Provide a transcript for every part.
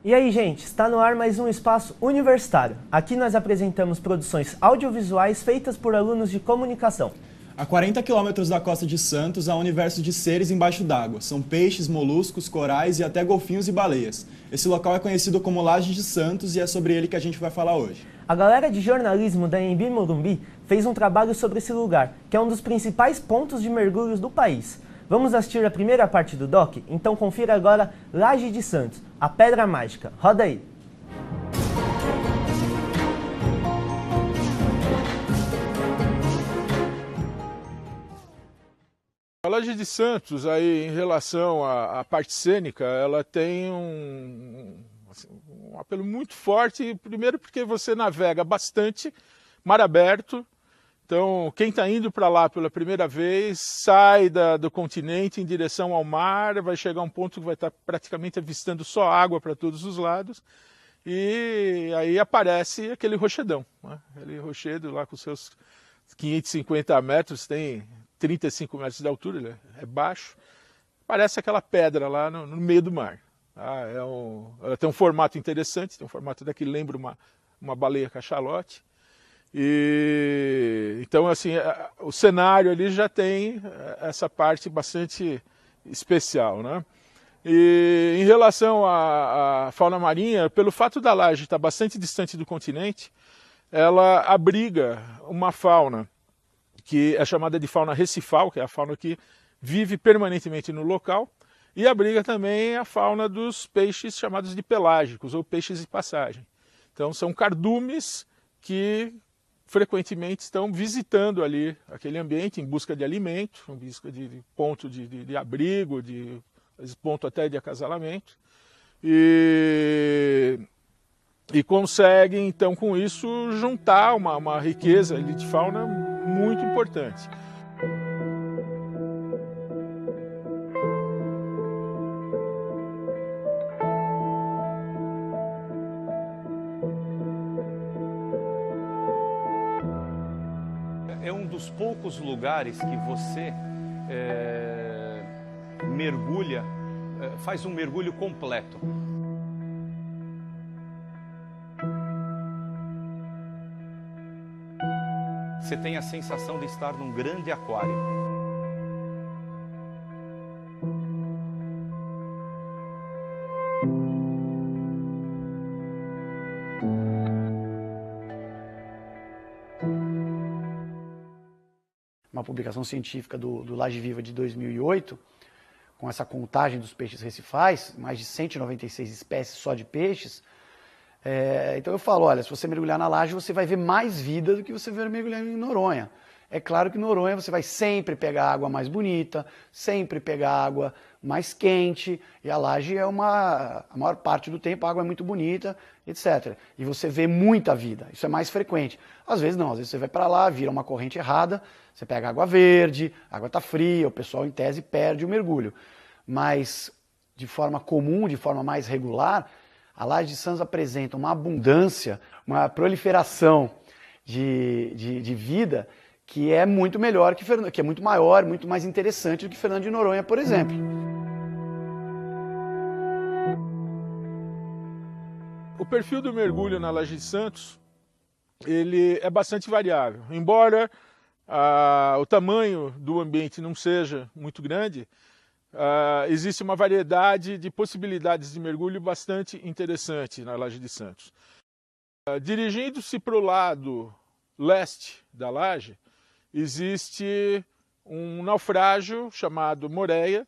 E aí, gente, está no ar mais um Espaço Universitário. Aqui nós apresentamos produções audiovisuais feitas por alunos de comunicação. A 40 quilômetros da costa de Santos há um universo de seres embaixo d'água. São peixes, moluscos, corais e até golfinhos e baleias. Esse local é conhecido como Laje de Santos e é sobre ele que a gente vai falar hoje. A galera de jornalismo da Anhembi Morumbi fez um trabalho sobre esse lugar, que é um dos principais pontos de mergulhos do país. Vamos assistir a primeira parte do doc? Então confira agora Laje de Santos, a Pedra Mágica. Roda aí! A Laje de Santos, aí, em relação à parte cênica, ela tem um apelo muito forte, primeiro porque você navega bastante, mar aberto. Então, quem está indo para lá pela primeira vez, sai do continente em direção ao mar, vai chegar a um ponto que vai estar praticamente avistando só água para todos os lados, e aí aparece aquele rochedão, né? Aquele rochedo lá com seus 550 metros, tem 35 metros de altura, ele é baixo, parece aquela pedra lá no meio do mar. Ela tem um formato interessante, tem um formato que lembra uma baleia cachalote. E então, assim, o cenário ali já tem essa parte bastante especial, né? E em relação à fauna marinha, pelo fato da laje estar bastante distante do continente, ela abriga uma fauna que é chamada de fauna recifal, que é a fauna que vive permanentemente no local, e abriga também a fauna dos peixes chamados de pelágicos, ou peixes de passagem. Então são cardumes que frequentemente estão visitando ali aquele ambiente em busca de alimento, em busca de ponto de abrigo, de ponto até de acasalamento, e conseguem então com isso juntar uma riqueza ali de fauna muito importante. É um dos poucos lugares que você mergulha, faz um mergulho completo. Você tem a sensação de estar num grande aquário. Uma publicação científica do Laje Viva de 2008, com essa contagem dos peixes recifais, mais de 196 espécies só de peixes. Então eu falo, olha, se você mergulhar na laje, você vai ver mais vida do que você ver mergulhando em Noronha. É claro que em Noronha você vai sempre pegar água mais bonita, sempre pegar água mais quente, e a laje a maior parte do tempo a água é muito bonita, etc. E você vê muita vida, isso é mais frequente. Às vezes não, às vezes você vai para lá, vira uma corrente errada, você pega água verde, a água está fria, o pessoal em tese perde o mergulho. Mas de forma comum, de forma mais regular, a Laje de Santos apresenta uma abundância, uma proliferação de vida que é muito melhor que é muito maior, muito mais interessante do que Fernando de Noronha, por exemplo. O perfil do mergulho na Laje de Santos, ele é bastante variável. Embora o tamanho do ambiente não seja muito grande, existe uma variedade de possibilidades de mergulho bastante interessante na Laje de Santos. Dirigindo-se para o lado leste da laje, existe um naufrágio chamado Moreia,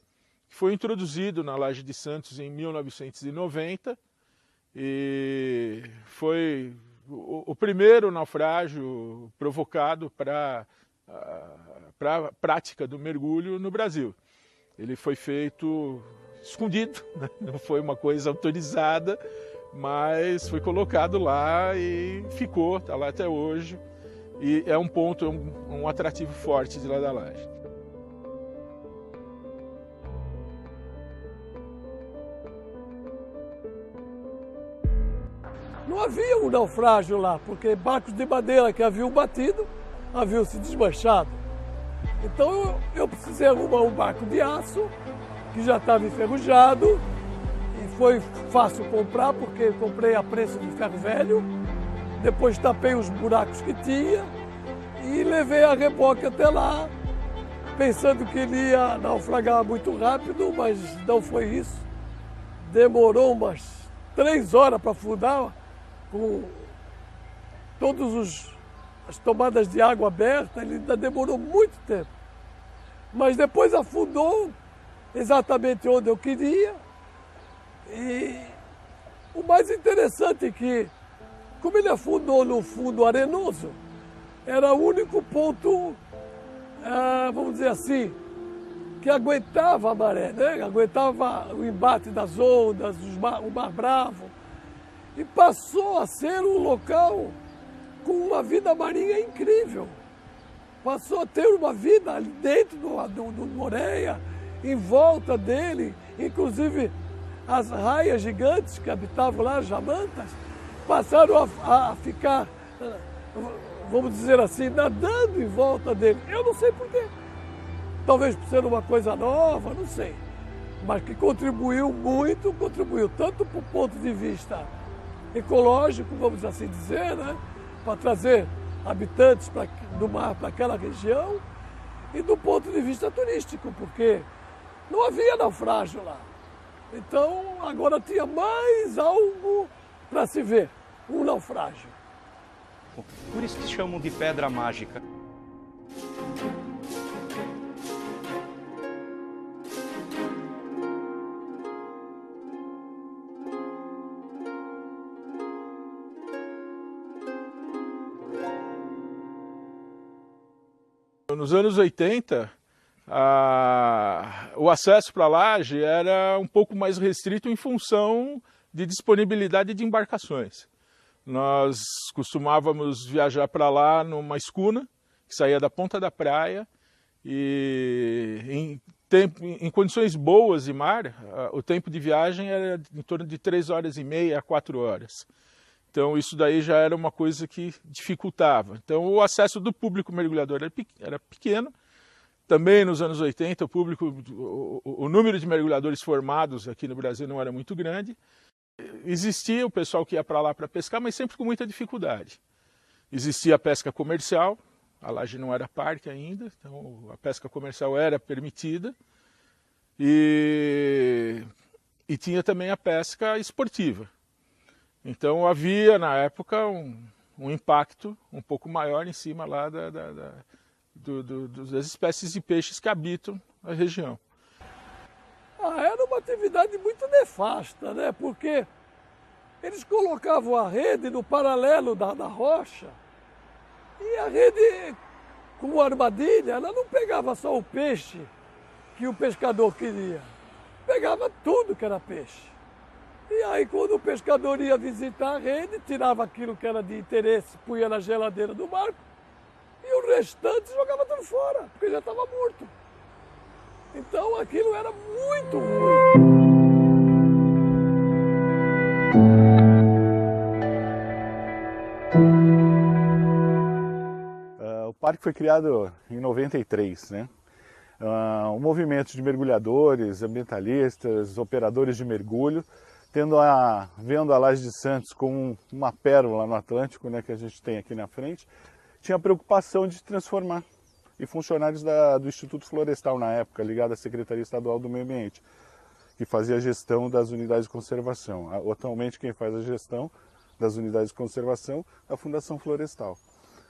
que foi introduzido na Laje de Santos em 1990 e foi o primeiro naufrágio provocado para a prática do mergulho no Brasil. Ele foi feito escondido, né? Não foi uma coisa autorizada, mas foi colocado lá e ficou, está lá até hoje. E é um ponto, um atrativo forte de lá da laje. Não havia um naufrágio lá, porque barcos de madeira que haviam batido, haviam se desmanchado. Então eu precisei arrumar um barco de aço, que já estava enferrujado, e foi fácil comprar, porque comprei a preço de ferro velho, depois tapei os buracos que tinha e levei a reboque até lá, pensando que ele ia naufragar muito rápido, mas não foi isso. Demorou umas 3 horas para afundar, com todas as tomadas de água abertas, ele ainda demorou muito tempo. Mas depois afundou exatamente onde eu queria. E o mais interessante é que, como ele afundou no fundo arenoso, era o único ponto, vamos dizer assim, que aguentava a maré, né? Aguentava o embate das ondas, o Mar Bravo. E passou a ser um local com uma vida marinha incrível. Passou a ter uma vida ali dentro do Moreia, em volta dele, inclusive as raias gigantes que habitavam lá, as jamantas, passaram a ficar, vamos dizer assim, nadando em volta dele. Eu não sei porquê. Talvez por ser uma coisa nova, não sei. Mas que contribuiu muito, contribuiu tanto para o ponto de vista ecológico, vamos assim dizer, né? Para trazer habitantes do mar para aquela região, e do ponto de vista turístico, porque não havia naufrágio lá. Então, agora tinha mais algo para se ver, um naufrágio. Por isso que chamam de pedra mágica. Nos anos 80, o acesso para a laje era um pouco mais restrito em função de disponibilidade de embarcações. Nós costumávamos viajar para lá numa escuna, que saía da ponta da praia, e em condições boas de mar, o tempo de viagem era em torno de 3 horas e meia a 4 horas. Então isso daí já era uma coisa que dificultava. Então o acesso do público mergulhador era pequeno. Também nos anos 80 o número de mergulhadores formados aqui no Brasil não era muito grande. Existia o pessoal que ia para lá para pescar, mas sempre com muita dificuldade. Existia a pesca comercial, a laje não era parque ainda, então a pesca comercial era permitida. E tinha também a pesca esportiva. Então havia, na época, um impacto um pouco maior em cima lá das espécies de peixes que habitam a região. Era uma atividade muito nefasta, né? Porque eles colocavam a rede no paralelo da rocha, e a rede, com armadilha, ela não pegava só o peixe que o pescador queria, pegava tudo que era peixe. E aí, quando o pescador ia visitar a rede, tirava aquilo que era de interesse, punha na geladeira do barco, e o restante jogava tudo fora, porque já estava morto. Então, aquilo era muito ruim. O parque foi criado em 93, né? Um movimento de mergulhadores, ambientalistas, operadores de mergulho, vendo a Laje de Santos como uma pérola no Atlântico, né, que a gente tem aqui na frente, tinha a preocupação de transformar. E funcionários do Instituto Florestal, na época, ligado à Secretaria Estadual do Meio Ambiente, que fazia a gestão das unidades de conservação. Atualmente, quem faz a gestão das unidades de conservação é a Fundação Florestal.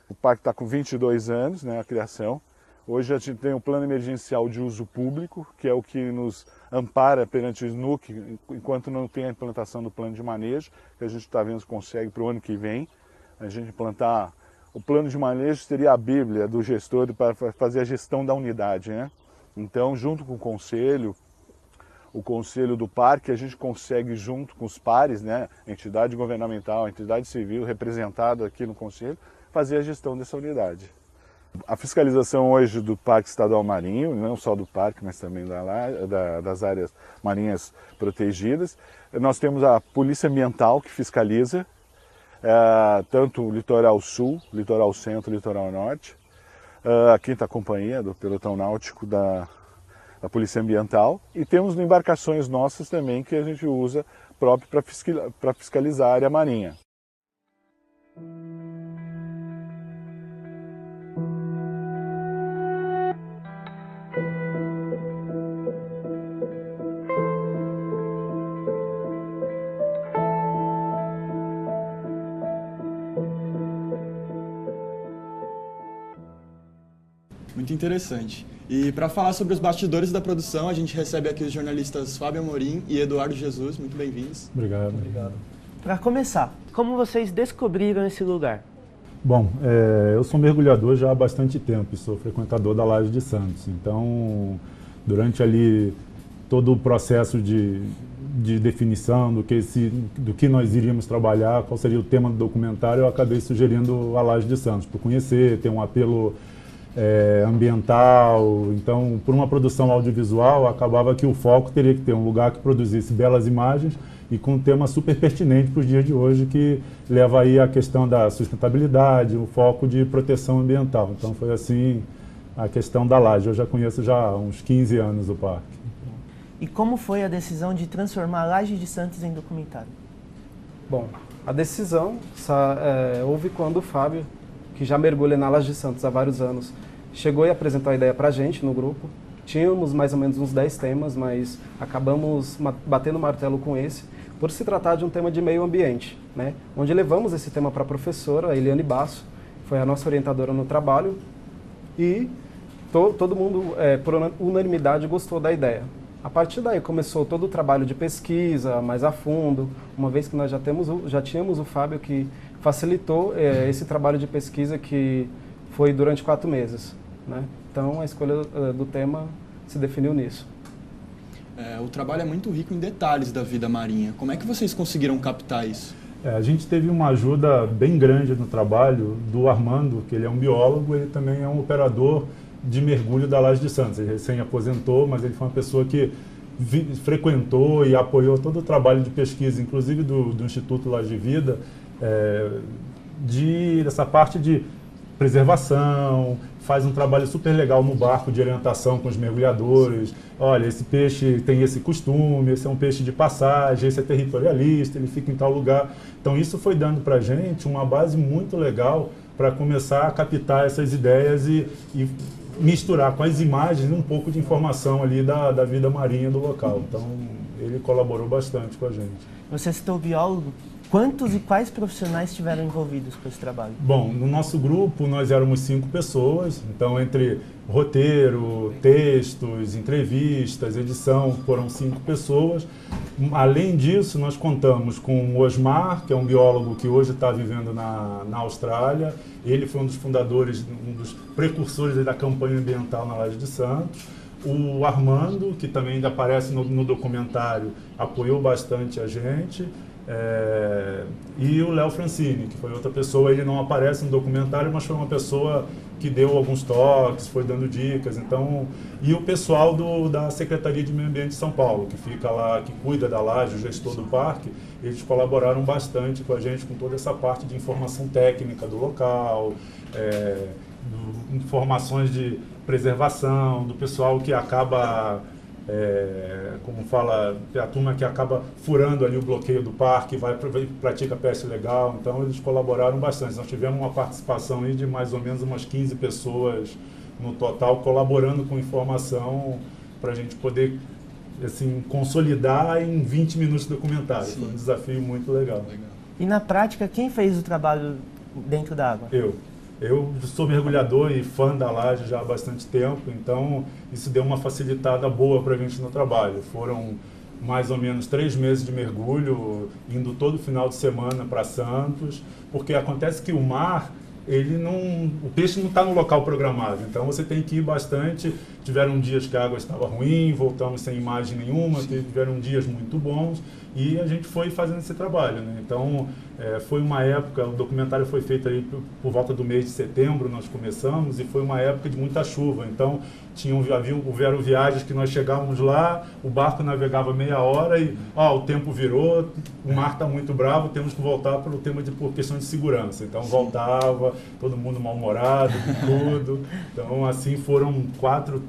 O parque está com 22 anos, né, a criação. Hoje a gente tem um plano emergencial de uso público, que é o que nos ampara perante o SNUC, enquanto não tem a implantação do plano de manejo, que a gente está vendo se consegue para o ano que vem. A gente implantar o plano de manejo seria a bíblia do gestor para fazer a gestão da unidade, né? Então, junto com o conselho do parque, a gente consegue, junto com os pares, né, entidade governamental, entidade civil, representada aqui no conselho, fazer a gestão dessa unidade. A fiscalização hoje do Parque Estadual Marinho, não só do parque, mas também das áreas marinhas protegidas. Nós temos a Polícia Ambiental que fiscaliza, tanto o litoral sul, litoral centro, litoral norte. A 5ª Companhia do Pelotão Náutico da da Polícia Ambiental, e temos embarcações nossas também que a gente usa próprio para fiscalizar a área marinha. Muito interessante. E para falar sobre os bastidores da produção, a gente recebe aqui os jornalistas Fábio Amorim e Eduardo Jesus. Muito bem-vindos. Obrigado. Para começar, como vocês descobriram esse lugar? Bom, eu sou mergulhador já há bastante tempo e sou frequentador da Laje de Santos. Então, durante ali todo o processo de definição do que nós iríamos trabalhar, qual seria o tema do documentário, eu acabei sugerindo a Laje de Santos, por conhecer, ter um apelo ambiental. Então, por uma produção audiovisual, acabava que o foco teria que ter um lugar que produzisse belas imagens e com um tema super pertinente para os dias de hoje, que leva aí a questão da sustentabilidade, o foco de proteção ambiental. Então, foi assim a questão da Laje. Eu já conheço já há uns 15 anos o parque. E como foi a decisão de transformar a Laje de Santos em documentário? Bom, a decisão houve quando o Fábio, que já mergulha na Laje de Santos há vários anos, chegou e apresentou a ideia para a gente no grupo. Tínhamos mais ou menos uns 10 temas, mas acabamos batendo martelo com esse, por se tratar de um tema de meio ambiente, né? Onde levamos esse tema para a professora, a Eliane Basso, foi a nossa orientadora no trabalho, e todo mundo, por unanimidade, gostou da ideia. A partir daí começou todo o trabalho de pesquisa mais a fundo, uma vez que nós já tínhamos o Fábio, que facilitou esse trabalho de pesquisa, que foi durante 4 meses, né? Então a escolha do tema se definiu nisso. O trabalho é muito rico em detalhes da vida marinha. Como é que vocês conseguiram captar isso? A gente teve uma ajuda bem grande no trabalho do Armando, que ele é um biólogo, ele também é um operador de mergulho da Laje de Santos. Ele recém-aposentou, mas ele foi uma pessoa que frequentou e apoiou todo o trabalho de pesquisa, inclusive do Instituto Laje de Vida, dessa parte de preservação, faz um trabalho super legal no barco de orientação com os mergulhadores. Olha, esse peixe tem esse costume, esse é um peixe de passagem, esse é territorialista, ele fica em tal lugar. Então isso foi dando para a gente uma base muito legal para começar a captar essas ideias e misturar com as imagens um pouco de informação ali da vida marinha do local. Então ele colaborou bastante com a gente. Você citou biólogo. Quantos e quais profissionais estiveram envolvidos com esse trabalho? Bom, no nosso grupo nós éramos 5 pessoas, então entre roteiro, textos, entrevistas, edição, foram 5 pessoas. Além disso, nós contamos com o Osmar, que é um biólogo que hoje está vivendo na Austrália. Ele foi um dos fundadores, um dos precursores da campanha ambiental na Laje de Santos. O Armando, que também ainda aparece no documentário, apoiou bastante a gente. E o Léo Francini, que foi outra pessoa, ele não aparece no documentário, mas foi uma pessoa que deu alguns toques, foi dando dicas. Então, e o pessoal da Secretaria de Meio Ambiente de São Paulo, que fica lá, que cuida da laje, o gestor do parque, eles colaboraram bastante com a gente, com toda essa parte de informação técnica do local, informações de preservação, do pessoal que acaba... como fala, a turma que acaba furando ali o bloqueio do parque, pratica pesca ilegal. Então eles colaboraram bastante. Nós tivemos uma participação aí de mais ou menos umas 15 pessoas no total, colaborando com informação para a gente poder assim, consolidar em 20 minutos de documentário. Sim. Foi um desafio muito legal. E na prática, quem fez o trabalho dentro da água? Eu sou mergulhador e fã da laje já há bastante tempo, então isso deu uma facilitada boa para a gente no trabalho. Foram mais ou menos 3 meses de mergulho, indo todo final de semana para Santos, porque acontece que o mar, o peixe não está no local programado, então você tem que ir bastante. Tiveram dias que a água estava ruim, voltamos sem imagem nenhuma, tiveram dias muito bons, e a gente foi fazendo esse trabalho, né? Então, foi uma época, o documentário foi feito aí por volta do mês de setembro, nós começamos, e foi uma época de muita chuva. Então, houveram viagens que nós chegávamos lá, o barco navegava meia hora e o tempo virou, o mar está muito bravo, temos que voltar por questão de segurança. Então, voltava, todo mundo mal-humorado, tudo. Então, assim, foram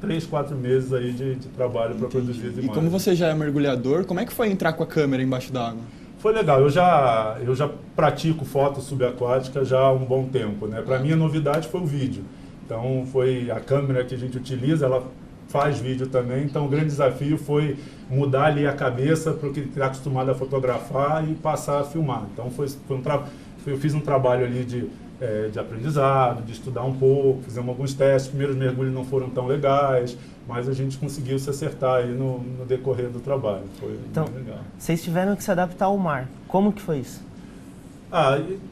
3, 4 meses aí de trabalho para produzir as imagens. E como você já é mergulhador, como é que foi entrar com a câmera embaixo d'água? Foi legal, eu já pratico foto subaquática já há um bom tempo, né? Para mim a novidade foi o vídeo. Então foi a câmera que a gente utiliza, ela faz vídeo também, então o grande desafio foi mudar ali a cabeça para o que está acostumado a fotografar e passar a filmar. Então eu fiz um trabalho ali de aprendizado, de estudar um pouco, fizemos alguns testes, os primeiros mergulhos não foram tão legais, mas a gente conseguiu se acertar aí no decorrer do trabalho, foi então, bem legal. Vocês tiveram que se adaptar ao mar, como que foi isso?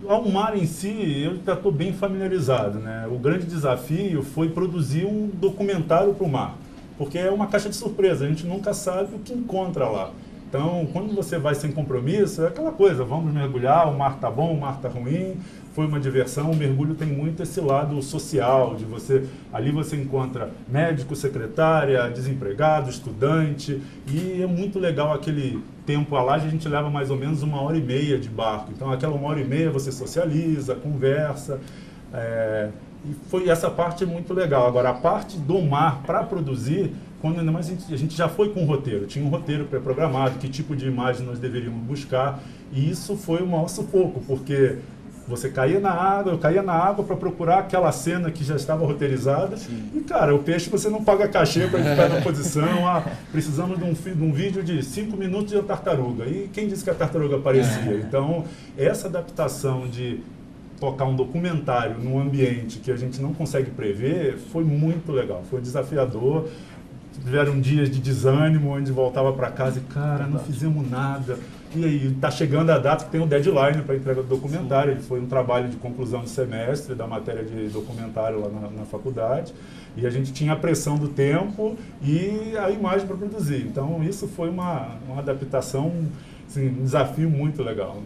Ao mar em si, eu já estou bem familiarizado, né? O grande desafio foi produzir um documentário para o mar, porque é uma caixa de surpresa, a gente nunca sabe o que encontra lá. Então, quando você vai sem compromisso, é aquela coisa, vamos mergulhar, o mar está bom, o mar está ruim, foi uma diversão. O mergulho tem muito esse lado social, ali você encontra médico, secretária, desempregado, estudante, e é muito legal aquele tempo. A laje a gente leva mais ou menos 1h30 de barco, então aquela 1h30 você socializa, conversa, e foi essa parte muito legal. Agora, a parte do mar para produzir, quando ainda mais a gente já foi com um roteiro, tinha um roteiro pré-programado, que tipo de imagem nós deveríamos buscar, e isso foi o maior sufoco, porque você caía na água, eu caía na água para procurar aquela cena que já estava roteirizada. Sim. E, cara, o peixe você não paga cachê para ficar na posição. Precisamos de um vídeo de 5 minutos de uma tartaruga. E quem disse que a tartaruga aparecia? Então, essa adaptação de tocar um documentário num ambiente que a gente não consegue prever foi muito legal, foi desafiador. Tiveram dias de desânimo, onde voltava para casa e, cara, não fizemos nada. E aí, está chegando a data que tem o deadline para a entrega do documentário. Foi um trabalho de conclusão de semestre da matéria de documentário lá na faculdade. E a gente tinha a pressão do tempo e a imagem para produzir. Então, isso foi uma adaptação, assim, um desafio muito legal.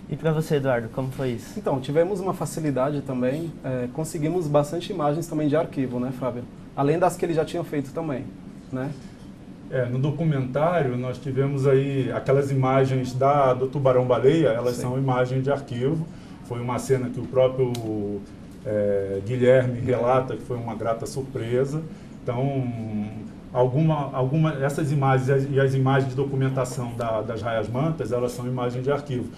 E para você, Eduardo, como foi isso? Então, tivemos uma facilidade também. Conseguimos bastante imagens também de arquivo, né, Fábio? Além das que ele já tinha feito também, né? No documentário, nós tivemos aí aquelas imagens do tubarão-baleia, elas são imagens de arquivo. Foi uma cena que o próprio Guilherme relata que foi uma grata surpresa. Então, essas imagens e as imagens de documentação das raias-mantas, elas são imagens de arquivo.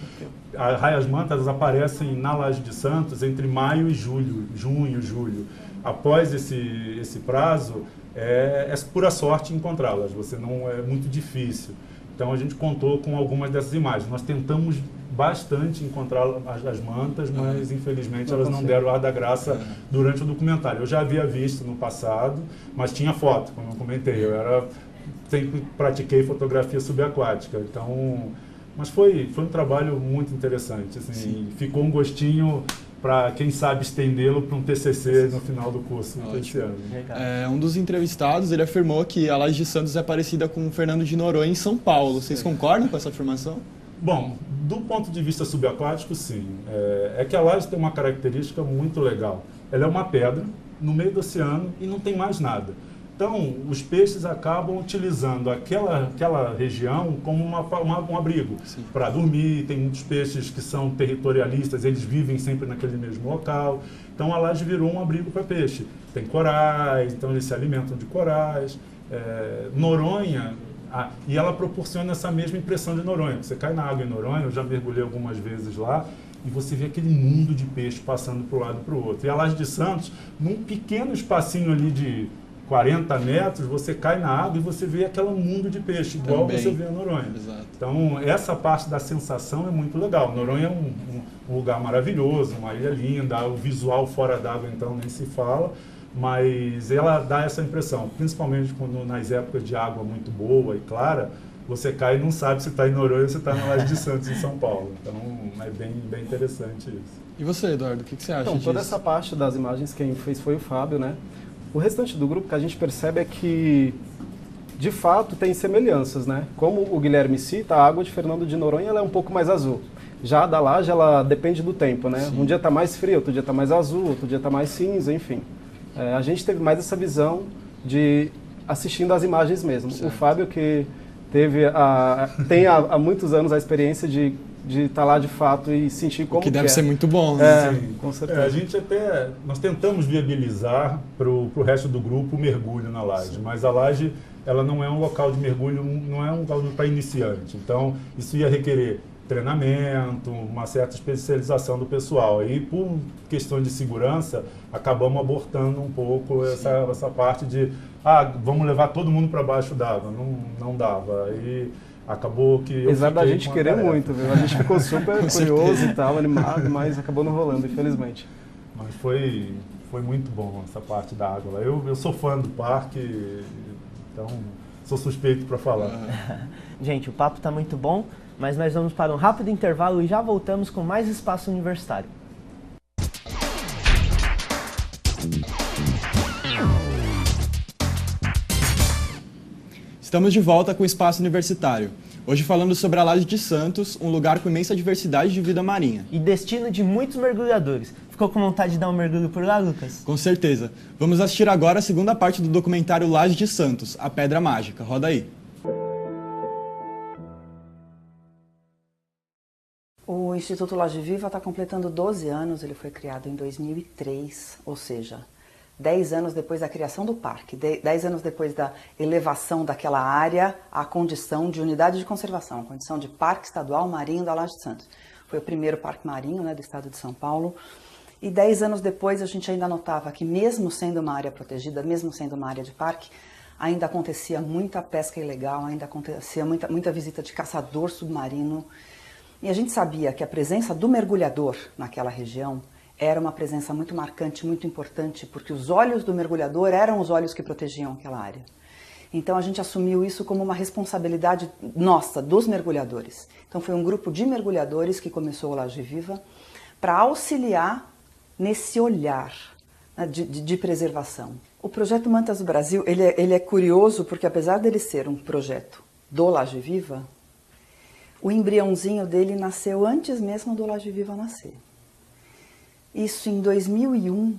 As raias-mantas aparecem na Laje de Santos entre maio e junho, julho. Após esse prazo, é pura sorte encontrá-las, é muito difícil. Então a gente contou com algumas dessas imagens. Nós tentamos bastante encontrar as mantas, mas infelizmente elas não deram ar da graça durante o documentário. Eu já havia visto no passado, mas tinha foto, como eu comentei. Sempre pratiquei fotografia subaquática, então, mas foi um trabalho muito interessante. Assim, ficou um gostinho para, quem sabe, estendê-lo para um TCC no final do curso desse ano. Um dos entrevistados, ele afirmou que a Laje de Santos é parecida com o Fernando de Noronha em São Paulo. Vocês concordam com essa afirmação? Bom, do ponto de vista subaquático, sim. É que a Laje tem uma característica muito legal. Ela é uma pedra no meio do oceano e não tem mais nada. Então, os peixes acabam utilizando aquela região como um abrigo para dormir. Tem muitos peixes que são territorialistas, eles vivem sempre naquele mesmo local. Então, a laje virou um abrigo para peixe. Tem corais, então eles se alimentam de corais. Noronha, e ela proporciona essa mesma impressão de Noronha. Você cai na água em Noronha, eu já mergulhei algumas vezes lá, e você vê aquele mundo de peixe passando para um lado e para o outro. E a Laje de Santos, num pequeno espacinho ali de 40 metros, você cai na água e você vê aquele mundo de peixe, igual também você vê em Noronha. Exato. Então, essa parte da sensação é muito legal. Noronha é um lugar maravilhoso, uma ilha linda, o visual fora d'água, então, nem se fala, mas ela dá essa impressão, principalmente quando nas épocas de água muito boa e clara, você cai e não sabe se está em Noronha ou se está na Laje de Santos, em São Paulo. Então, é bem interessante isso. E você, Eduardo, o que você acha disso? Então, toda essa parte das imagens quem fez foi o Fábio, né? O restante do grupo que a gente percebe é que De fato, tem semelhanças, né? Como o Guilherme cita, a água de Fernando de Noronha ela é um pouco mais azul. Já a da laje, ela depende do tempo, né? Sim. Um dia está mais frio, outro dia está mais azul, outro dia está mais cinza, enfim. A gente teve mais essa visão de assistindo às imagens mesmo. Certo. O Fábio, que tem há muitos anos a experiência de estar lá de fato e sentir como que deve ser muito bom, né? Sim, com certeza. Nós tentamos viabilizar para o resto do grupo o mergulho na laje, sim, mas a laje ela não é um local de mergulho, não é um local para iniciante. Então, isso ia requerer treinamento, uma certa especialização do pessoal. E por questão de segurança, acabamos abortando um pouco essa parte de vamos levar todo mundo para baixo d'água. Não dava. E acabou que apesar da gente querer muito, viu? A gente ficou super curioso e tal, animado, mas acabou não rolando, infelizmente. Mas foi muito bom essa parte da água. Eu sou fã do parque, então sou suspeito para falar. Gente, o papo está muito bom, mas nós vamos para um rápido intervalo e já voltamos com mais Espaço Universitário. Estamos de volta com o Espaço Universitário. Hoje falando sobre a Laje de Santos, um lugar com imensa diversidade de vida marinha. E destino de muitos mergulhadores. Ficou com vontade de dar um mergulho por lá, Lucas? Com certeza. Vamos assistir agora a segunda parte do documentário Laje de Santos, A Pedra Mágica. Roda aí. O Instituto Laje Viva está completando 12 anos, ele foi criado em 2003, ou seja, 10 anos depois da criação do parque, 10 anos depois da elevação daquela área à condição de unidade de conservação, a condição de Parque Estadual Marinho da Laje de Santos. Foi o primeiro parque marinho, né, do estado de São Paulo. E 10 anos depois a gente ainda notava que mesmo sendo uma área protegida, mesmo sendo uma área de parque, ainda acontecia muita pesca ilegal, ainda acontecia muita visita de caçador submarino. E a gente sabia que a presença do mergulhador naquela região era uma presença muito marcante, muito importante, porque os olhos do mergulhador eram os olhos que protegiam aquela área. Então a gente assumiu isso como uma responsabilidade nossa, dos mergulhadores. Então foi um grupo de mergulhadores que começou o Laje Viva para auxiliar nesse olhar, né, de preservação. O projeto Mantas do Brasil, ele é curioso porque apesar dele ser um projeto do Laje Viva, o embriãozinho dele nasceu antes mesmo do Laje Viva nascer. Isso em 2001,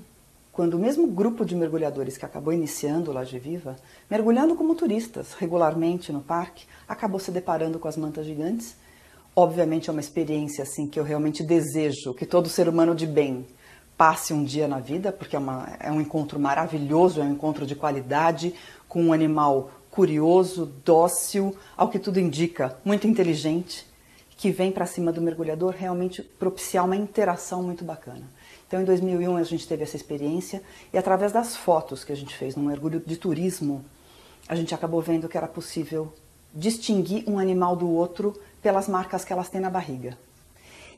quando o mesmo grupo de mergulhadores que acabou iniciando o Laje Viva, mergulhando como turistas regularmente no parque, acabou se deparando com as mantas gigantes. Obviamente é uma experiência assim, que eu realmente desejo que todo ser humano de bem passe um dia na vida, porque é um encontro maravilhoso, é um encontro de qualidade com um animal curioso, dócil, ao que tudo indica, muito inteligente, que vem para cima do mergulhador realmente propiciar uma interação muito bacana. Então, em 2001, a gente teve essa experiência e, através das fotos que a gente fez no mergulho de turismo, a gente acabou vendo que era possível distinguir um animal do outro pelas marcas que elas têm na barriga.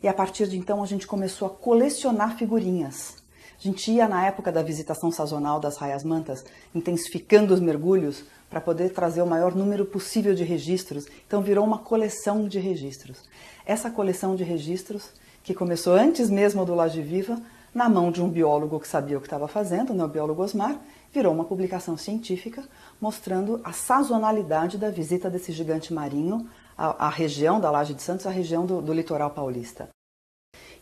E, a partir de então, a gente começou a colecionar figurinhas. A gente ia, na época da visitação sazonal das Raias Mantas, intensificando os mergulhos para poder trazer o maior número possível de registros. Então, virou uma coleção de registros. Essa coleção de registros, que começou antes mesmo do Laje Viva, na mão de um biólogo que sabia o que estava fazendo, né, o biólogo Osmar, virou uma publicação científica mostrando a sazonalidade da visita desse gigante marinho à região da Laje de Santos, à região do litoral paulista.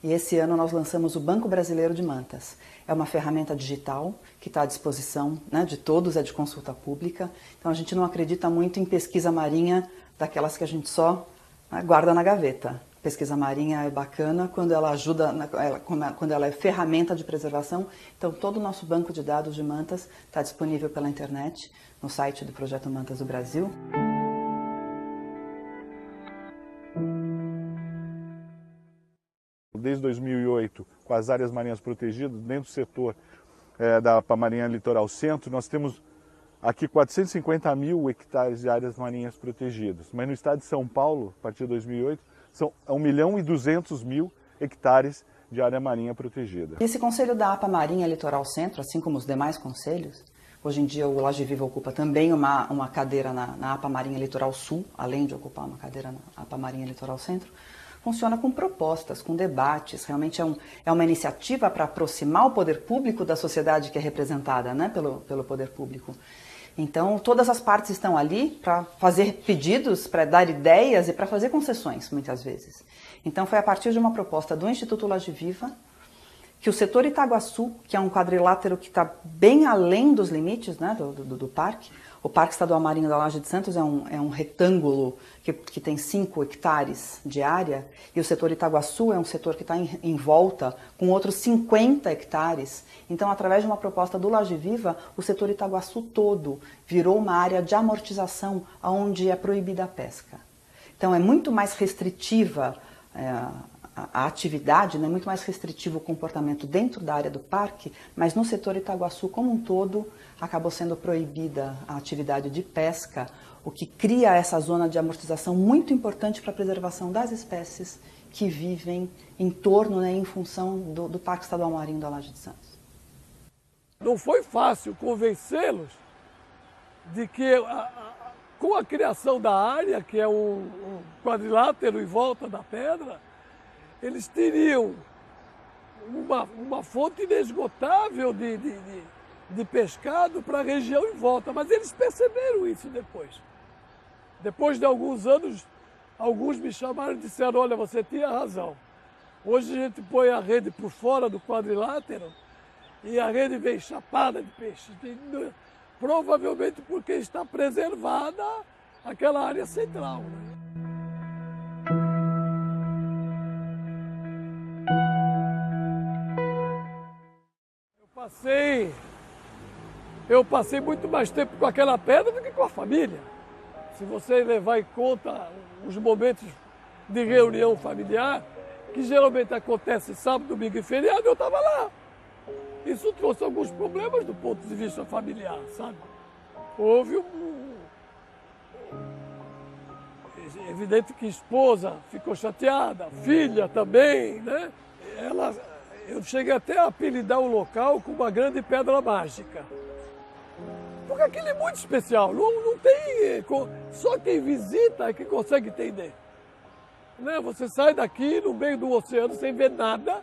E esse ano nós lançamos o Banco Brasileiro de Mantas. É uma ferramenta digital que está à disposição, né, de todos, é de consulta pública. Então a gente não acredita muito em pesquisa marinha daquelas que a gente só, né, guarda na gaveta. Pesquisa marinha é bacana quando ela ajuda, quando ela é ferramenta de preservação. Então todo o nosso banco de dados de mantas está disponível pela internet, no site do Projeto Mantas do Brasil. Desde 2008, com as áreas marinhas protegidas, dentro do setor da Marinha Litoral Centro, nós temos aqui 450 mil hectares de áreas marinhas protegidas. Mas no estado de São Paulo, a partir de 2008, são 1.200.000 hectares de área marinha protegida. Esse conselho da APA Marinha Litoral Centro, assim como os demais conselhos, hoje em dia o Laje Viva ocupa também uma cadeira na APA Marinha Litoral Sul, além de ocupar uma cadeira na APA Marinha Litoral Centro, funciona com propostas, com debates, realmente é uma iniciativa para aproximar o poder público da sociedade que é representada, né, pelo poder público. Então, todas as partes estão ali para fazer pedidos, para dar ideias e para fazer concessões, muitas vezes. Então, foi a partir de uma proposta do Instituto Laje Viva que o setor Itaguaçu, que é um quadrilátero que está bem além dos limites, né, do parque. O Parque Estadual Marinho da Laje de Santos é um retângulo que tem 5 hectares de área, e o setor Itaguaçu é um setor que está em volta com outros 50 hectares. Então, através de uma proposta do Laje Viva, o setor Itaguaçu todo virou uma área de amortização onde é proibida a pesca. Então, é muito mais restritiva a atividade, né, muito mais restritivo o comportamento dentro da área do parque, mas no setor Itaguaçu como um todo acabou sendo proibida a atividade de pesca, o que cria essa zona de amortização muito importante para a preservação das espécies que vivem em torno, né, em função do Parque Estadual Marinho da Laje de Santos. Não foi fácil convencê-los de que com a criação da área, que é um quadrilátero em volta da pedra, eles teriam uma fonte inesgotável de pescado para a região em volta. Mas eles perceberam isso depois. Depois de alguns anos, alguns me chamaram e disseram, olha, você tinha razão. Hoje a gente põe a rede por fora do quadrilátero e a rede vem chapada de peixe. Provavelmente porque está preservada aquela área central, né? Eu passei muito mais tempo com aquela pedra do que com a família. Se você levar em conta os momentos de reunião familiar, que geralmente acontece sábado, domingo e feriado, eu estava lá. Isso trouxe alguns problemas do ponto de vista familiar, sabe? Houve É evidente que a esposa ficou chateada, a filha também, né? Eu cheguei até a apelidar o local com uma grande pedra mágica. Porque aquilo é muito especial, não tem... Só quem visita é que consegue entender. Né? Você sai daqui no meio do oceano sem ver nada,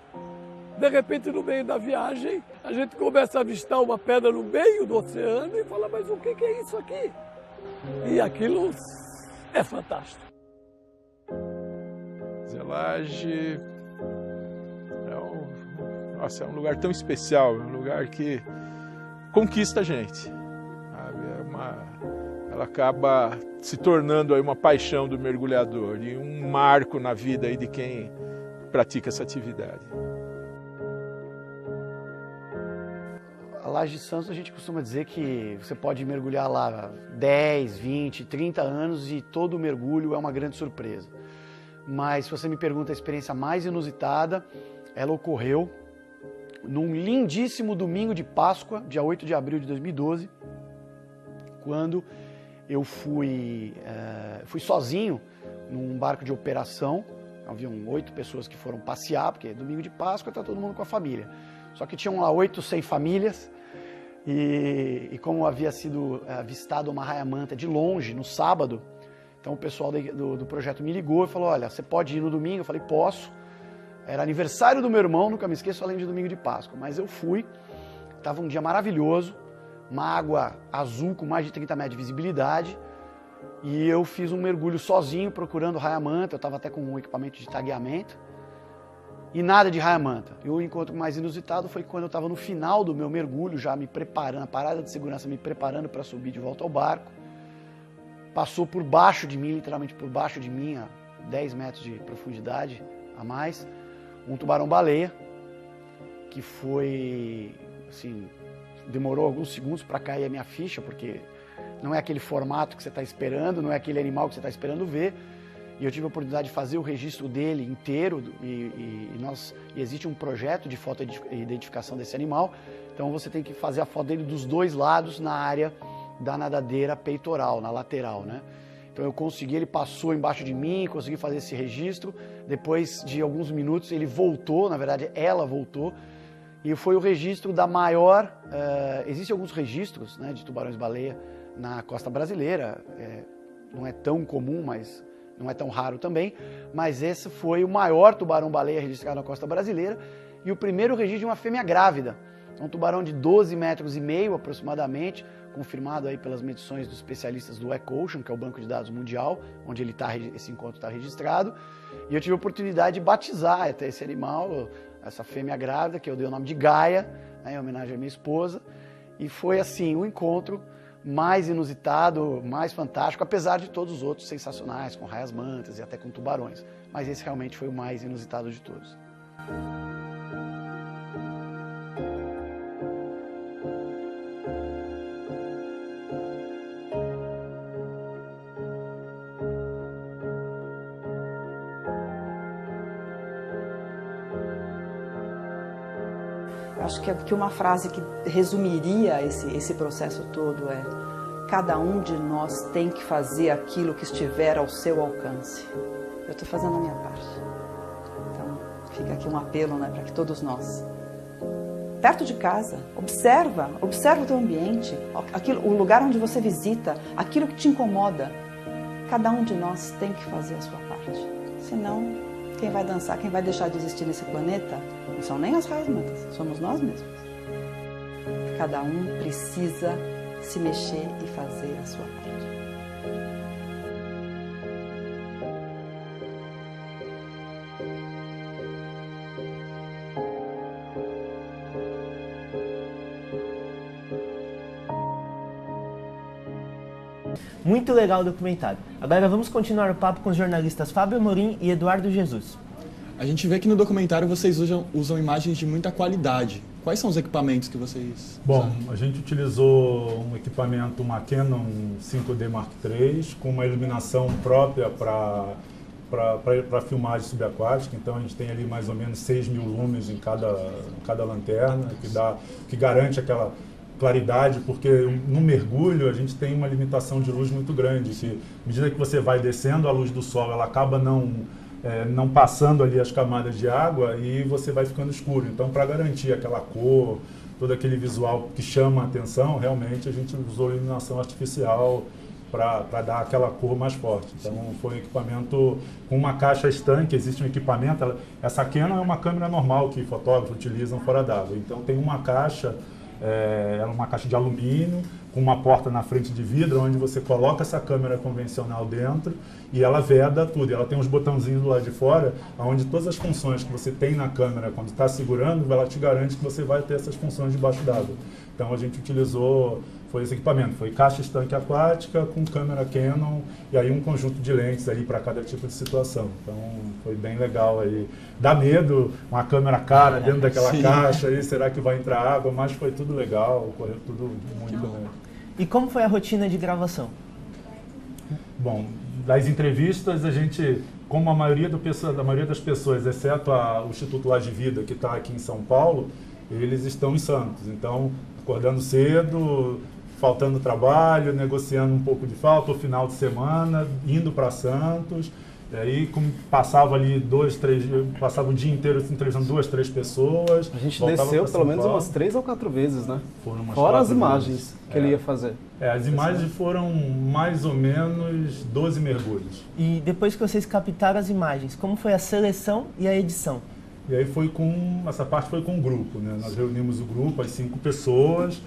de repente no meio da viagem a gente começa a avistar uma pedra no meio do oceano e fala, mas o que é isso aqui? E aquilo é fantástico. Laje é um lugar tão especial, é um lugar que conquista a gente. Sabe? Ela acaba se tornando aí uma paixão do mergulhador e um marco na vida aí de quem pratica essa atividade. A Laje de Santos, a gente costuma dizer que você pode mergulhar lá 10, 20, 30 anos e todo mergulho é uma grande surpresa. Mas se você me pergunta a experiência mais inusitada, ela ocorreu num lindíssimo domingo de Páscoa, dia 8 de abril de 2012, quando eu fui sozinho num barco de operação. Haviam 8 pessoas que foram passear, porque domingo de Páscoa está todo mundo com a família. Só que tinham lá 8 sem famílias, e como havia sido avistado uma raia-manta de longe no sábado, então o pessoal do projeto me ligou e falou, olha, você pode ir no domingo? Eu falei, posso. Era aniversário do meu irmão, nunca me esqueço, além de domingo de Páscoa. Mas eu fui, estava um dia maravilhoso, uma água azul com mais de 30 metros de visibilidade, e eu fiz um mergulho sozinho procurando raia-manta, eu estava até com um equipamento de tagueamento, e nada de raia-manta. E o encontro mais inusitado foi quando eu estava no final do meu mergulho, já me preparando, a parada de segurança me preparando para subir de volta ao barco. Passou por baixo de mim, literalmente por baixo de mim, a 10 metros de profundidade a mais, um tubarão-baleia, que foi, assim, demorou alguns segundos para cair a minha ficha, porque não é aquele formato que você está esperando, não é aquele animal que você está esperando ver. E eu tive a oportunidade de fazer o registro dele inteiro, e existe um projeto de fotoidentificação desse animal, então você tem que fazer a foto dele dos dois lados na área da nadadeira peitoral, na lateral, né? Então eu consegui, ele passou embaixo de mim, consegui fazer esse registro. Depois de alguns minutos ele voltou, na verdade ela voltou, e foi o registro da maior... Existem alguns registros, né, de tubarões-baleia na costa brasileira, não é tão comum, mas não é tão raro também, mas esse foi o maior tubarão-baleia registrado na costa brasileira e o primeiro registro de uma fêmea grávida. É um tubarão de 12,5 metros aproximadamente, confirmado aí pelas medições dos especialistas do EcoOcean, que é o banco de dados mundial, onde esse encontro está registrado. E eu tive a oportunidade de batizar até esse animal, essa fêmea grávida, que eu dei o nome de Gaia, né, em homenagem à minha esposa. E foi assim, o encontro mais inusitado, mais fantástico, apesar de todos os outros sensacionais, com raias-mantas e até com tubarões. Mas esse realmente foi o mais inusitado de todos. Acho que uma frase que resumiria esse processo todo é: cada um de nós tem que fazer aquilo que estiver ao seu alcance. Eu estou fazendo a minha parte. Então, fica aqui um apelo, né, para que todos nós, perto de casa, observa o teu ambiente, o lugar onde você visita, aquilo que te incomoda. Cada um de nós tem que fazer a sua parte. Senão, quem vai dançar, quem vai deixar de existir nesse planeta, não são nem as raias-mantas, somos nós mesmos. Cada um precisa se mexer e fazer a sua parte. Muito legal o documentário. Agora vamos continuar o papo com os jornalistas Fábio Amorim e Eduardo Jesus. A gente vê que no documentário vocês usam imagens de muita qualidade. Quais são os equipamentos que vocês Bom, usaram? a gente utilizou um equipamento, uma Canon 5D Mark III, com uma iluminação própria para filmagem subaquática. Então a gente tem ali mais ou menos 6.000 lumens em cada lanterna, que garante aquela claridade, porque no mergulho a gente tem uma limitação de luz muito grande. Que, à medida que você vai descendo, a luz do sol ela acaba não passando ali as camadas de água e você vai ficando escuro. Então, para garantir aquela cor, todo aquele visual que chama a atenção, realmente a gente usou iluminação artificial para dar aquela cor mais forte. Então, foi um equipamento com uma caixa estanque. Existe um equipamento, essa Canon é uma câmera normal que fotógrafos utilizam fora d'água. Então, tem uma caixa, ela é uma caixa de alumínio, com uma porta na frente de vidro, onde você coloca essa câmera convencional dentro e ela veda tudo. Ela tem uns botãozinhos do lado de fora, onde todas as funções que você tem na câmera quando está segurando, ela te garante que você vai ter essas funções debaixo d'água. Então a gente utilizou, foi esse equipamento, foi caixa estanque aquática com câmera Canon e aí um conjunto de lentes aí para cada tipo de situação. Então foi bem legal aí. Dá medo, uma câmera cara dentro daquela caixa, aí, será que vai entrar água? Mas foi tudo legal, correu tudo muito bem. E como foi a rotina de gravação? Bom, das entrevistas a gente, como a maioria das pessoas, exceto o Instituto Laje Vida, que está aqui em São Paulo, eles estão em Santos. Então, acordando cedo, faltando trabalho, negociando um pouco de falta, o final de semana, indo para Santos. E aí passava ali passava o dia inteiro entrevistando 2, 3 pessoas. A gente desceu pelo menos umas 3 ou 4 vezes, né? Foram umas Fora as 4 imagens vezes que ele ia fazer. As imagens foram mais ou menos 12 mergulhos. E depois que vocês captaram as imagens, como foi a seleção e a edição? E aí essa parte foi com o grupo, né? Nós reunimos o grupo, as 5 pessoas,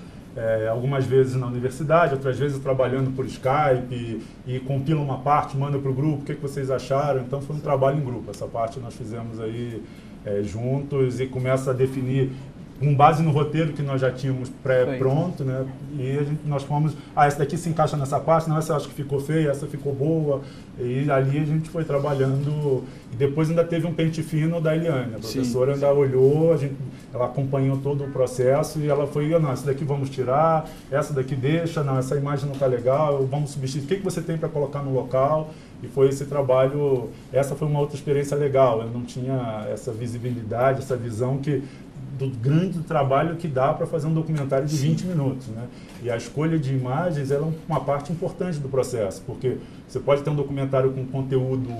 algumas vezes na universidade, outras vezes trabalhando por Skype e compila uma parte, manda para o grupo, o que vocês acharam. Então foi um trabalho em grupo, essa parte nós fizemos aí juntos e começa a definir com base no roteiro que nós já tínhamos pré-pronto, né? E nós fomos, essa daqui se encaixa nessa parte, não, essa eu acho que ficou feia, essa ficou boa. E ali a gente foi trabalhando, e depois ainda teve um pente fino da Eliane. A professora ainda olhou, ela acompanhou todo o processo e ela foi, não, essa daqui vamos tirar, essa daqui deixa, não, essa imagem não está legal, vamos substituir, o que você tem para colocar no local? E foi esse trabalho, essa foi uma outra experiência legal, eu não tinha essa visibilidade, essa visão do grande trabalho que dá para fazer um documentário de 20 minutos, né? E a escolha de imagens é uma parte importante do processo, porque você pode ter um documentário com conteúdo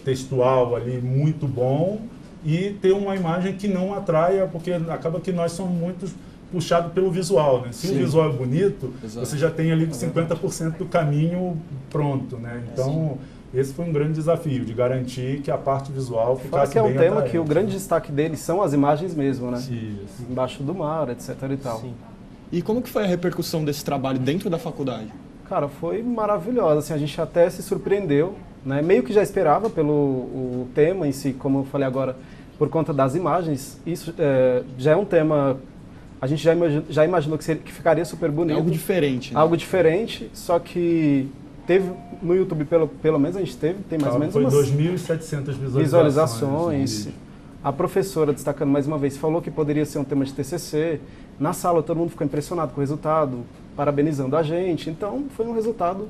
textual ali muito bom e ter uma imagem que não atraia, porque acaba que nós somos muito puxados pelo visual, né? Se o visual é bonito, você já tem ali 50% do caminho pronto, né? Então esse foi um grande desafio, de garantir que a parte visual ficasse bem Fora que é um tema atraente. que o grande destaque deles são as imagens mesmo, né? Isso. Embaixo do mar, etc e tal. Sim. E como que foi a repercussão desse trabalho dentro da faculdade? Cara, foi maravilhosa, assim, a gente até se surpreendeu, né? Meio que já esperava pelo o tema em si, como eu falei agora, por conta das imagens. Isso já é um tema, a gente já imaginou que ficaria super bonito. É algo diferente, né? Algo diferente, só que teve no YouTube, pelo menos a gente tem mais ou menos foi umas 2.700 visualizações. A professora, destacando mais uma vez, falou que poderia ser um tema de TCC. Na sala todo mundo ficou impressionado com o resultado, parabenizando a gente. Então foi um resultado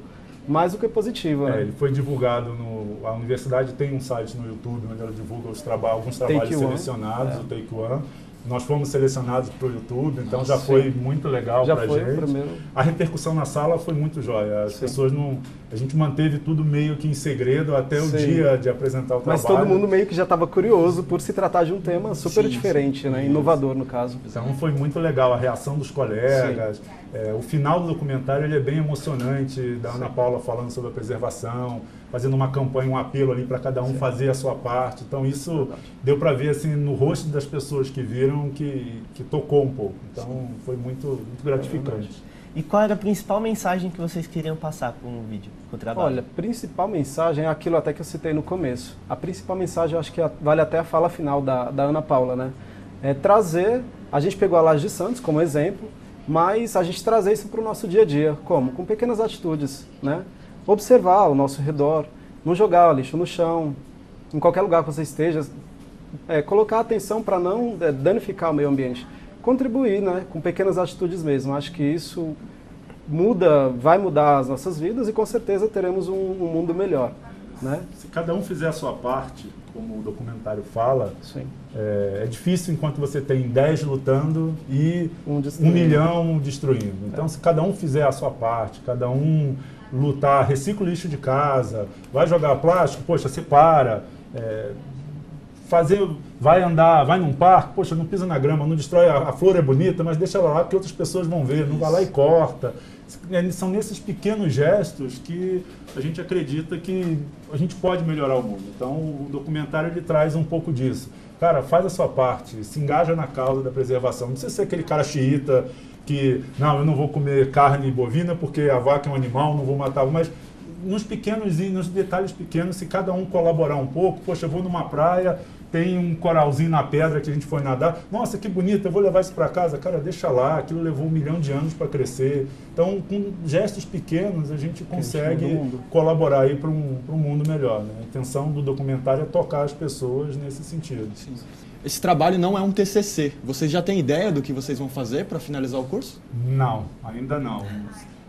mais do que positivo. Né? Ele foi divulgado a universidade tem um site no YouTube onde ela divulga alguns trabalhos selecionados, o Take One. Nós fomos selecionados para o YouTube, então já foi muito legal para a gente. A repercussão na sala foi muito jóia. As pessoas não... A gente manteve tudo meio que em segredo até o dia de apresentar o trabalho. Mas todo mundo meio que já estava curioso por se tratar de um tema super diferente, né? Inovador no caso. Então foi muito legal a reação dos colegas. O final do documentário ele é bem emocionante, da Ana Paula falando sobre a preservação, fazendo uma campanha, um apelo ali para cada um fazer a sua parte. Então isso deu para ver assim no rosto das pessoas que viram que tocou um pouco. Então foi muito gratificante. E qual era a principal mensagem que vocês queriam passar com o vídeo, com o trabalho? Olha, a principal mensagem é aquilo até que eu citei no começo. A principal mensagem, eu acho que vale até a fala final da Ana Paula, né? É trazer, a gente pegou a Laje de Santos como exemplo, mas a gente trazer isso para o nosso dia a dia. Como? Com pequenas atitudes, né? Observar ao nosso redor, não jogar lixo no chão, em qualquer lugar que você esteja, colocar atenção para não danificar o meio ambiente. Contribuir, né, com pequenas atitudes mesmo. Acho que isso vai mudar as nossas vidas e com certeza teremos um mundo melhor, né? Se cada um fizer a sua parte, como o documentário fala, é difícil enquanto você tem 10 lutando e 1 milhão destruindo. Então, se cada um fizer a sua parte, cada um lutar, recicla o lixo de casa, vai jogar plástico, poxa, separa, vai andar, vai num parque, poxa, não pisa na grama, não destrói, a flor é bonita, mas deixa ela lá porque outras pessoas vão ver, não vai lá e corta. São nesses pequenos gestos que a gente acredita que a gente pode melhorar o mundo. Então o documentário ele traz um pouco disso. Cara, faz a sua parte, se engaja na causa da preservação. Não precisa ser aquele cara xiita que, não, eu não vou comer carne bovina porque a vaca é um animal, não vou matar, mas nos detalhes pequenos, se cada um colaborar um pouco, poxa, eu vou numa praia, tem um coralzinho na pedra que a gente foi nadar, nossa, que bonito, eu vou levar isso para casa, cara, deixa lá, aquilo levou 1 milhão de anos para crescer. Então, com gestos pequenos, a gente consegue colaborar aí para um mundo melhor, né? A intenção do documentário é tocar as pessoas nesse sentido. Sim. Esse trabalho não é um TCC. Vocês já têm ideia do que vocês vão fazer para finalizar o curso? Não, ainda não.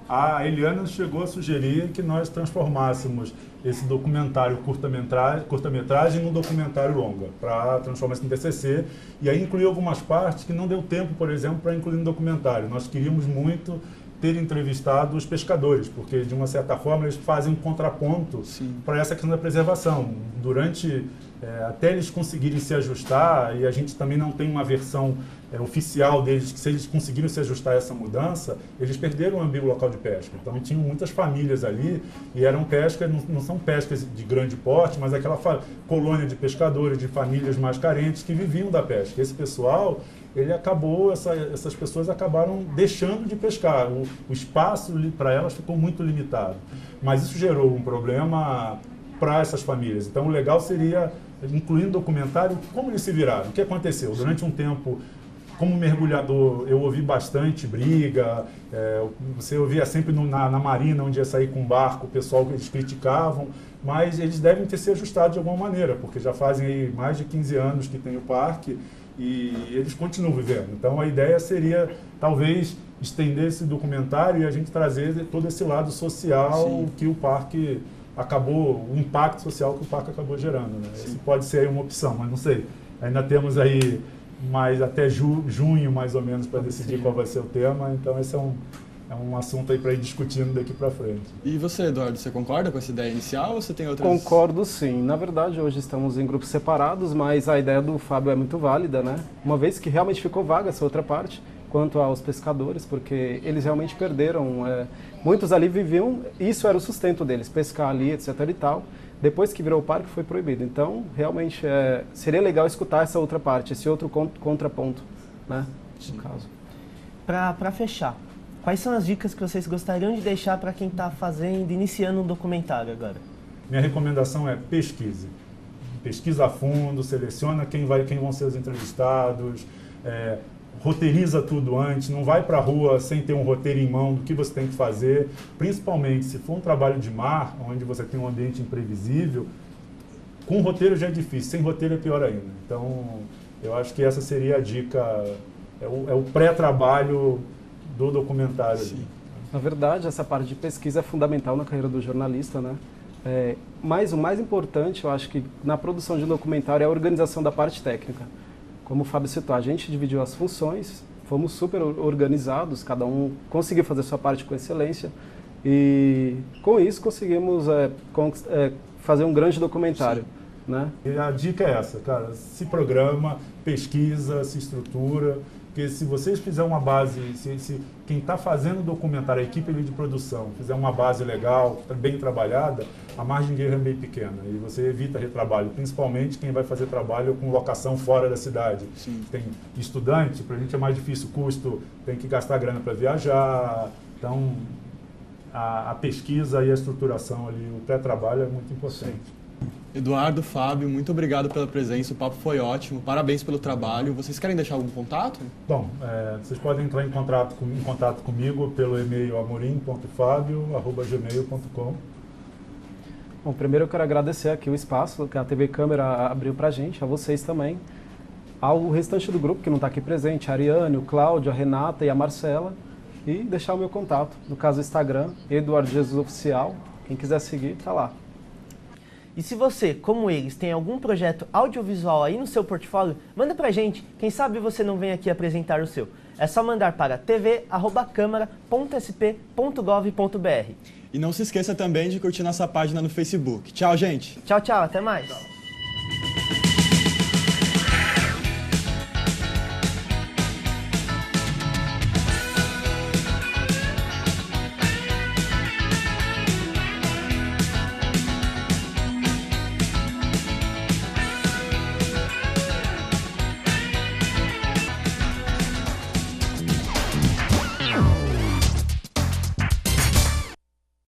A Eliana chegou a sugerir que nós transformássemos esse documentário curta-metragem num documentário longa, para transformar isso em TCC, e aí incluir algumas partes que não deu tempo, por exemplo, para incluir no documentário. Nós queríamos muito ter entrevistado os pescadores, porque de uma certa forma eles fazem um contraponto para essa questão da preservação. Até eles conseguirem se ajustar, e a gente também não tem uma versão oficial deles, que se eles conseguiram se ajustar a essa mudança, eles perderam o abrigo local de pesca. Então tinham muitas famílias ali, e eram pescas, não são pescas de grande porte, mas aquela colônia de pescadores, de famílias mais carentes que viviam da pesca. Esse pessoal, essas pessoas acabaram deixando de pescar. O espaço para elas ficou muito limitado. Mas isso gerou um problema para essas famílias. Então o legal seria incluir no documentário como eles se viraram, o que aconteceu. Durante um tempo, como mergulhador, eu ouvi bastante briga, você ouvia sempre na marina, onde ia sair com um barco, o pessoal que eles criticavam, mas eles devem ter se ajustado de alguma maneira, porque já fazem aí mais de 15 anos que tem o parque e eles continuam vivendo. Então a ideia seria, talvez, estender esse documentário e a gente trazer todo esse lado social que o parque o impacto social que o parque acabou gerando, né? Esse pode ser uma opção, mas não sei. Ainda temos aí até junho, mais ou menos, para decidir qual vai ser o tema. Então esse é um assunto aí para ir discutindo daqui para frente. E você, Eduardo, você concorda com essa ideia inicial ou você tem outras? Concordo, sim. Na verdade, hoje estamos em grupos separados, mas a ideia do Fábio é muito válida, né? Uma vez que realmente ficou vaga essa outra parte, quanto aos pescadores, porque eles realmente perderam. Muitos ali viviam, isso era o sustento deles, pescar ali, etc. e tal. Depois que virou o parque, foi proibido. Então, realmente, seria legal escutar essa outra parte, esse outro contraponto, né, no caso. Para fechar, quais são as dicas que vocês gostariam de deixar para quem está iniciando um documentário agora? Minha recomendação é pesquise. Pesquisa a fundo, seleciona quem vão ser os entrevistados, roteiriza tudo antes, não vai para a rua sem ter um roteiro em mão do que você tem que fazer, principalmente se for um trabalho de mar, onde você tem um ambiente imprevisível, com roteiro já é difícil, sem roteiro é pior ainda. Então, eu acho que essa seria a dica, é o pré-trabalho do documentário. Na verdade, essa parte de pesquisa é fundamental na carreira do jornalista, né? Mas o mais importante, eu acho que na produção de um documentário é a organização da parte técnica. Como o Fábio citou, a gente dividiu as funções, fomos super organizados, cada um conseguiu fazer sua parte com excelência e com isso conseguimos fazer um grande documentário. Né? E a dica é essa, cara, se programa, pesquisa, se estrutura, porque se vocês fizerem uma base, se quem está fazendo o documentário, a equipe de produção, fizer uma base legal, bem trabalhada, a margem de erro é bem pequena e você evita retrabalho, principalmente quem vai fazer trabalho com locação fora da cidade. Sim. Tem estudante, para a gente é mais difícil o custo, tem que gastar grana para viajar, então a pesquisa e a estruturação ali, o pré-trabalho é muito importante. Sim. Eduardo, Fábio, muito obrigado pela presença, o papo foi ótimo, parabéns pelo trabalho. Vocês querem deixar algum contato? Bom, vocês podem entrar em contato comigo pelo e-mail amorim.fabio@gmail.com. Bom, primeiro eu quero agradecer aqui o espaço que a TV Câmara abriu pra gente, a vocês também, ao restante do grupo que não está aqui presente, a Ariane, o Cláudio, a Renata e a Marcela, e deixar o meu contato, no caso o Instagram, Eduardo Jesus Oficial, quem quiser seguir, tá lá. E se você, como eles, tem algum projeto audiovisual aí no seu portfólio, manda pra gente, quem sabe você não vem aqui apresentar o seu. É só mandar para tv@câmara.sp.gov.br. E não se esqueça também de curtir nossa página no Facebook. Tchau, gente! Tchau, tchau, até mais! Tchau.